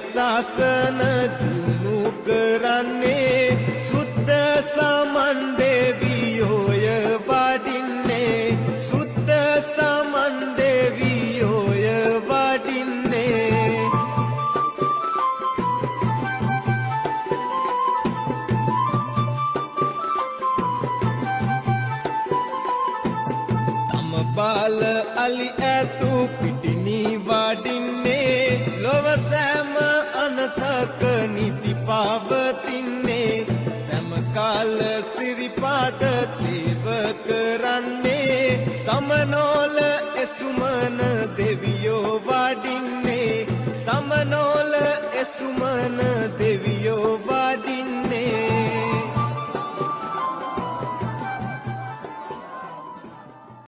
සාසන දිනු කරන්නේ සුද්ධ සමන් දෙවියෝය වඩින්නේ සුද්ධ සමන් දෙවියෝය වඩින්නේ තම බාල අලි ඇතු පිටිනි වඩින්නේ ලොව සෑම අනසක නිති පවතින්නේ සෑම කාල සිරිපාද දේව කරන්නේ සමනෝල එසුමන දෙවියෝ වඩින්නේ සමනෝල එසුමන